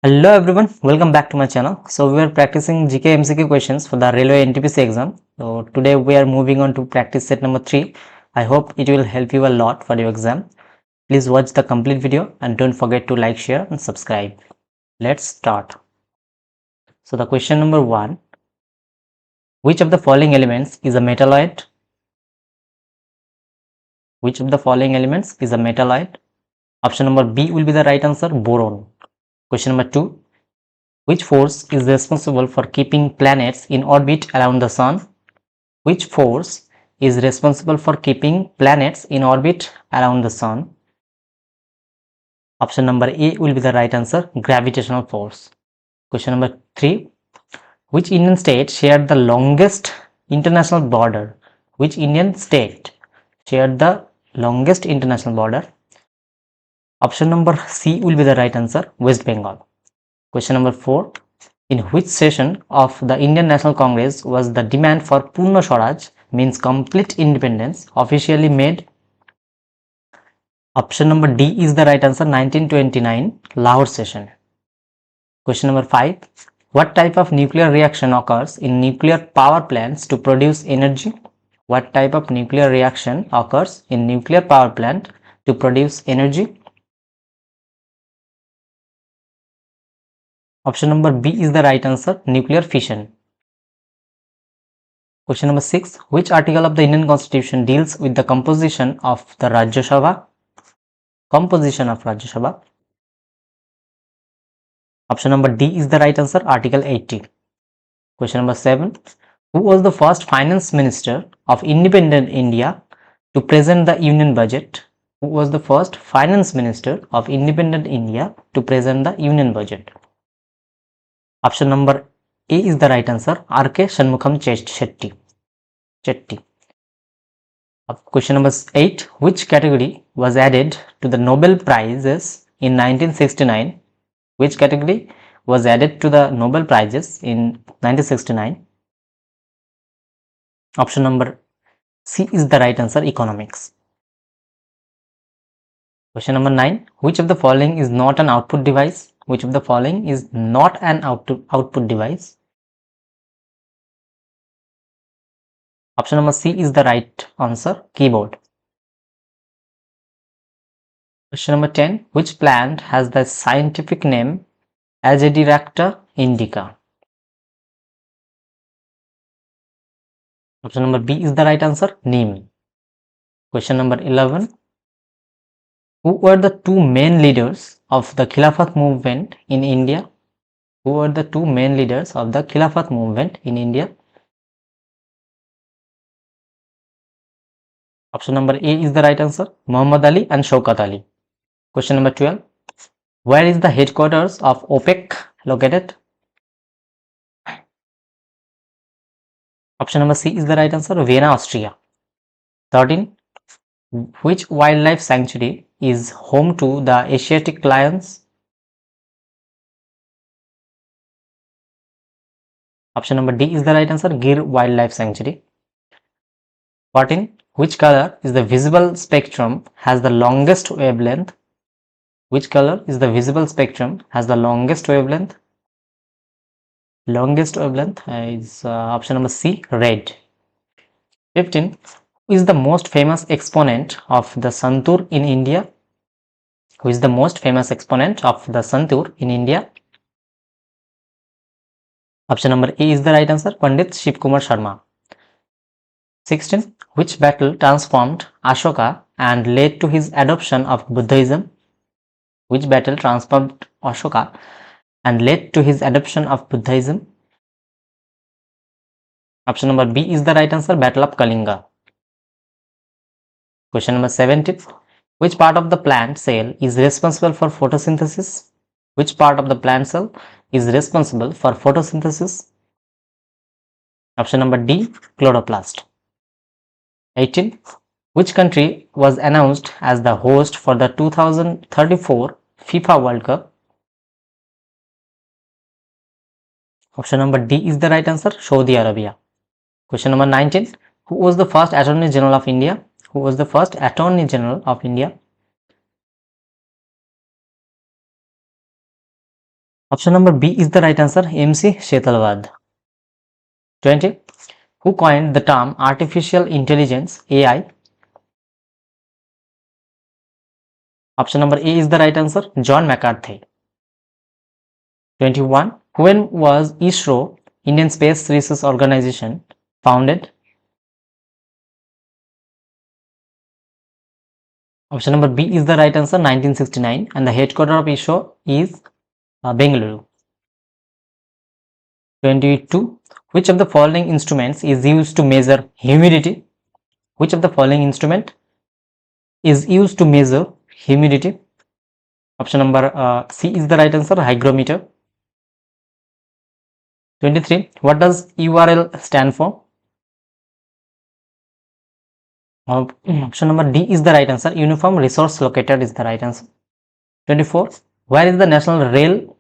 Hello everyone, welcome back to my channel. So we are practicing GK MCQ questions for the Railway NTPC exam. So today we are moving on to practice set number 3. I hope it will help you a lot for your exam. Please watch the complete video and don't forget to like, share and subscribe. Let's start. So the question number 1. Which of the following elements is a metalloid? Which of the following elements is a metalloid? Option number B will be the right answer, boron. Question number 2. Which force is responsible for keeping planets in orbit around the sun? Which force is responsible for keeping planets in orbit around the sun? Option number A will be the right answer, gravitational force. Question number 3. Which Indian state shared the longest international border? Which Indian state shared the longest international border? Option number C will be the right answer, West Bengal. Question number 4. In which session of the Indian National Congress was the demand for Purna Swaraj, means complete independence, officially made? Option number D is the right answer, 1929 Lahore session. Question number 5. What type of nuclear reaction occurs in nuclear power plants to produce energy? What type of nuclear reaction occurs in nuclear power plant to produce energy? Option number B is the right answer, nuclear fission. Question number 6. Which article of the Indian Constitution deals with the composition of the Rajya Sabha? Composition of Rajya Sabha. Option number D is the right answer, Article 80. Question number 7. Who was the first finance minister of independent India to present the union budget? Who was the first finance minister of independent India to present the union budget? Option number A is the right answer, R.K. Shanmukham Chetty. Question number 8. Which category was added to the Nobel Prizes in 1969? Which category was added to the Nobel Prizes in 1969? Option number C is the right answer, economics. Question number 9. Which of the following is not an output device? Which of the following is not an output device? Option number C is the right answer, keyboard. Question number 10. Which plant has the scientific name Azadirachta indica? Option number B is the right answer, neem. Question number 11. Who were the two main leaders of the Khilafat movement in India? Who were the two main leaders of the Khilafat movement in India? Option number A is the right answer, Muhammad Ali and Shaukat Ali. Question number 12. Where is the headquarters of OPEC located? Option number C is the right answer, Vienna, Austria. 13. Which wildlife sanctuary is home to the Asiatic lions? Option number D is the right answer, Gir Wildlife Sanctuary. 14. Which color is the visible spectrum has the longest wavelength? Which color is the visible spectrum has the longest wavelength? Longest wavelength is option number C, red. 15. Who is the most famous exponent of the Santur in India? Who is the most famous exponent of the Santur in India? Option number A is the right answer, Pandit Shiv Kumar Sharma. 16. Which battle transformed Ashoka and led to his adoption of Buddhism? Which battle transformed Ashoka and led to his adoption of Buddhism? Option number B is the right answer, Battle of Kalinga. Question number 17. Which part of the plant cell is responsible for photosynthesis? Which part of the plant cell is responsible for photosynthesis? Option number D, chloroplast. 18. Which country was announced as the host for the 2034 FIFA World Cup? Option number D is the right answer, Saudi Arabia. Question number 19. Who was the first Attorney General of India? Who was the first Attorney General of India? Option number B is the right answer, MC Shetalwad. 20. Who coined the term artificial intelligence, AI? Option number A is the right answer, John McCarthy. 21. When was ISRO, Indian Space Research Organization, founded? Option number B is the right answer, 1969, and the headquarters of ISRO is Bengaluru. 22. Which of the following instruments is used to measure humidity? Which of the following instrument is used to measure humidity? Option number C is the right answer, hygrometer. 23. What does URL stand for? Option number D is the right answer, uniform resource locator is the right answer. 24. Where is the National Rail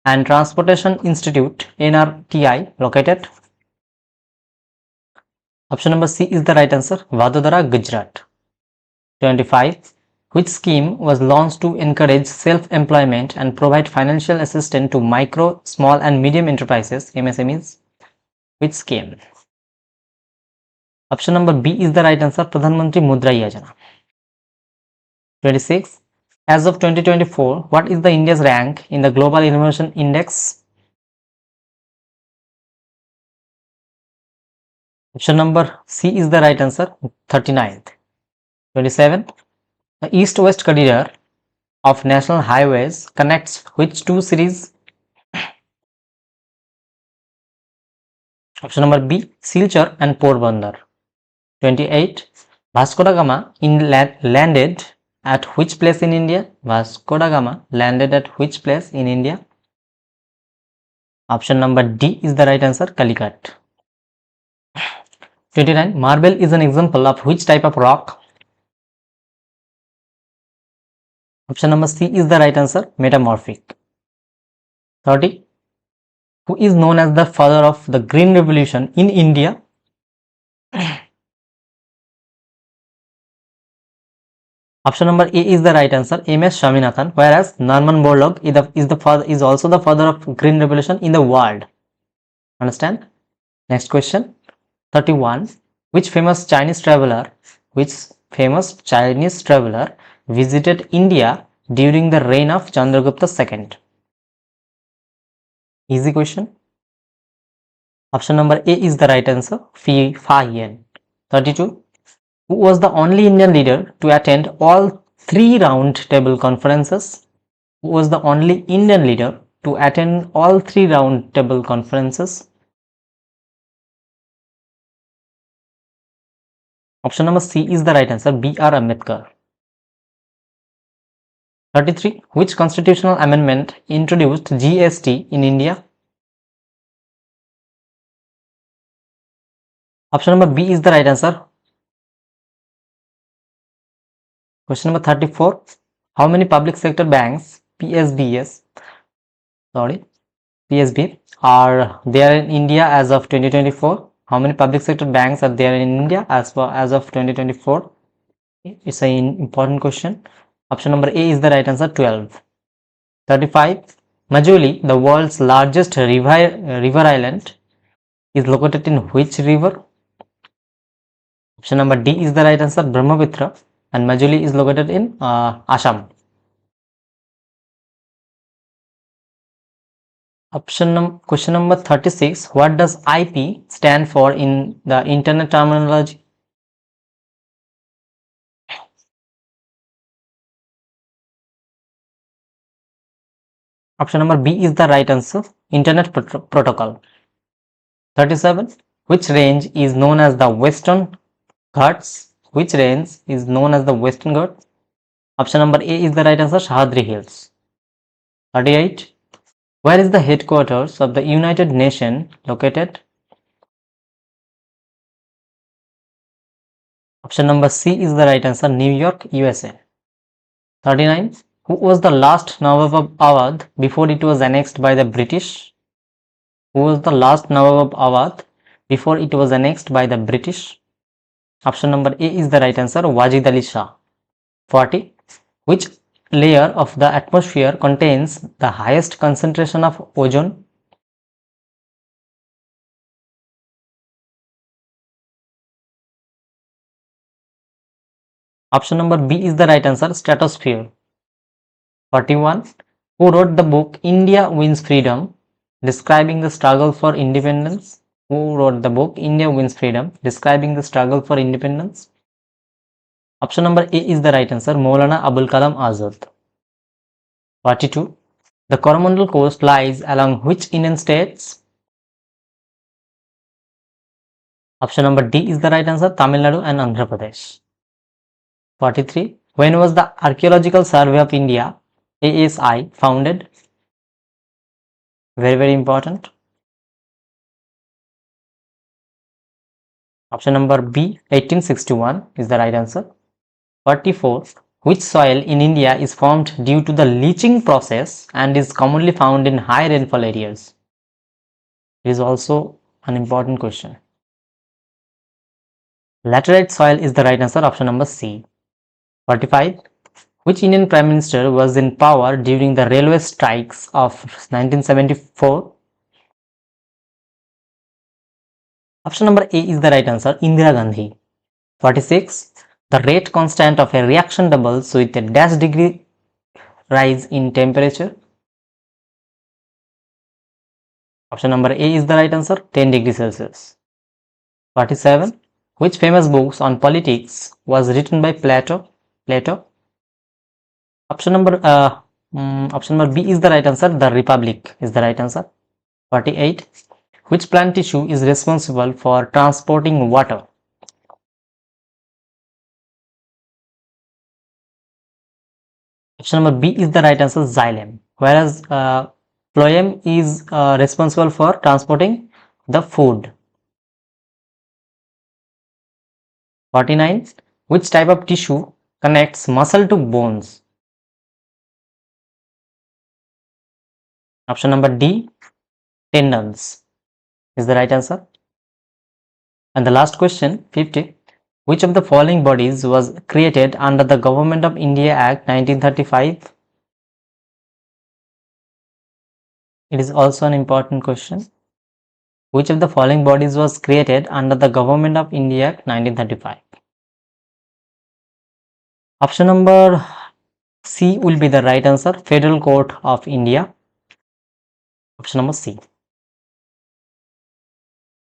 and Transportation Institute, NRTI, located? Option number C is the right answer, Vadodara, Gujarat. 25. Which scheme was launched to encourage self-employment and provide financial assistance to micro, small and medium enterprises, MSMEs? Which scheme? Option number B is the right answer, Pradhan Mantri Mudra Yojana. 26. As of 2024, what is the India's rank in the Global Innovation Index? Option number C is the right answer, 39th. 27. The east-west corridor of national highways connects which two cities? Option number B, Silchar and Porbandar. 28. Vasco da Gama landed at which place in India? Vasco da Gama landed at which place in India? Option number D is the right answer, Calicut. 29. Marble is an example of which type of rock? Option number C is the right answer, metamorphic. 30. Who is known as the father of the Green Revolution in India? Option number A is the right answer, M.S. Swaminathan, whereas Norman Borlaug is also the father of Green Revolution in the world. Understand? Next question. 31. Which famous Chinese traveler visited India during the reign of Chandragupta II? Easy question. Option number A is the right answer, Fa Hien. 32. Who was the only Indian leader to attend all 3 round table conferences? Who was the only Indian leader to attend all 3 round table conferences? Option number C is the right answer, B.R. Ambedkar. 33. Which constitutional amendment introduced GST in India? Option number B is the right answer. Question number 34. How many public sector banks, PSB, are there in India as of 2024? How many public sector banks are there in India as of 2024? It's an important question. Option number A is the right answer, 12. 35. Majuli, the world's largest river island, is located in which river? Option number D is the right answer, Brahmaputra, and Majuli is located in Assam. Question number 36. What does IP stand for in the internet terminology? Option number B is the right answer, Internet Protocol. 37. Which range is known as the Western Ghats? Which range is known as the Western Ghats? Option number A is the right answer, Sahyadri Hills. 38. Where is the headquarters of the United Nations located? Option number C is the right answer, New York, USA. 39. Who was the last Nawab Awad before it was annexed by the British? Who was the last Nawab Awad before it was annexed by the British? Option number A is the right answer, Wajid Ali Shah. 40. Which layer of the atmosphere contains the highest concentration of ozone? Option number B is the right answer, stratosphere. 41. Who wrote the book India Wins Freedom, describing the struggle for independence? Who wrote the book India Wins Freedom, describing the struggle for independence? Option number A is the right answer, Maulana Abul Kalam Azad. 42. The Coromandel Coast lies along which Indian states? Option number D is the right answer, Tamil Nadu and Andhra Pradesh. 43. When was the Archaeological Survey of India, ASI, founded? Very, very important. Option number B, 1861 is the right answer. 44. Which soil in India is formed due to the leaching process and is commonly found in high rainfall areas? It is also an important question. Laterite soil is the right answer, option number C. 45. Which Indian Prime Minister was in power during the railway strikes of 1974? Option number A is the right answer, Indira Gandhi. 46. The rate constant of a reaction doubles with a dash degree rise in temperature. Option number A is the right answer, 10 degrees Celsius. 47. Which famous books on politics was written by Plato? Option number B is the right answer, The Republic is the right answer. 48. Which plant tissue is responsible for transporting water? Option number B is the right answer, xylem, whereas phloem is responsible for transporting the food. 49. Which type of tissue connects muscle to bones? Option number D, tendons is the right answer. And the last question, 50. Which of the following bodies was created under the Government of India Act 1935? It is also an important question. Which of the following bodies was created under the Government of India Act 1935? Option number C will be the right answer, Federal Court of India. Option number C.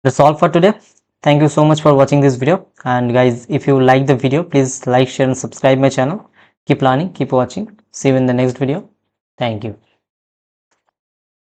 That's all for today. Thank you so much for watching this video, and guys, if you like the video, please like, share and subscribe my channel. Keep learning, keep watching. See you in the next video. Thank you.